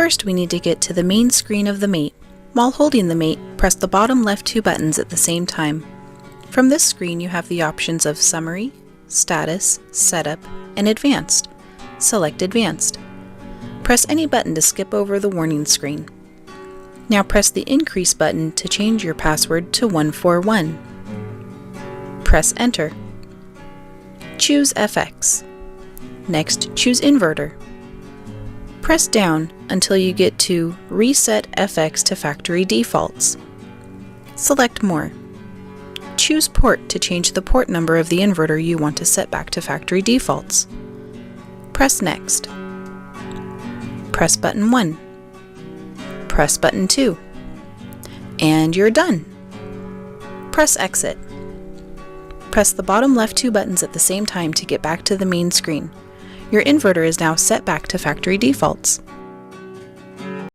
First, we need to get to the main screen of the mate. While holding the mate, press the bottom left two buttons at the same time. From this screen, you have the options of Summary, Status, Setup, and Advanced. Select Advanced. Press any button to skip over the warning screen. Now press the Increase button to change your password to 141. Press Enter. Choose FX. Next, choose Inverter. Press down until you get to Reset FX to Factory Defaults. Select More. Choose Port to change the port number of the inverter you want to set back to factory defaults. Press Next. Press button 1. Press button 2. And you're done. Press Exit. Press the bottom left two buttons at the same time to get back to the main screen. Your inverter is now set back to factory defaults.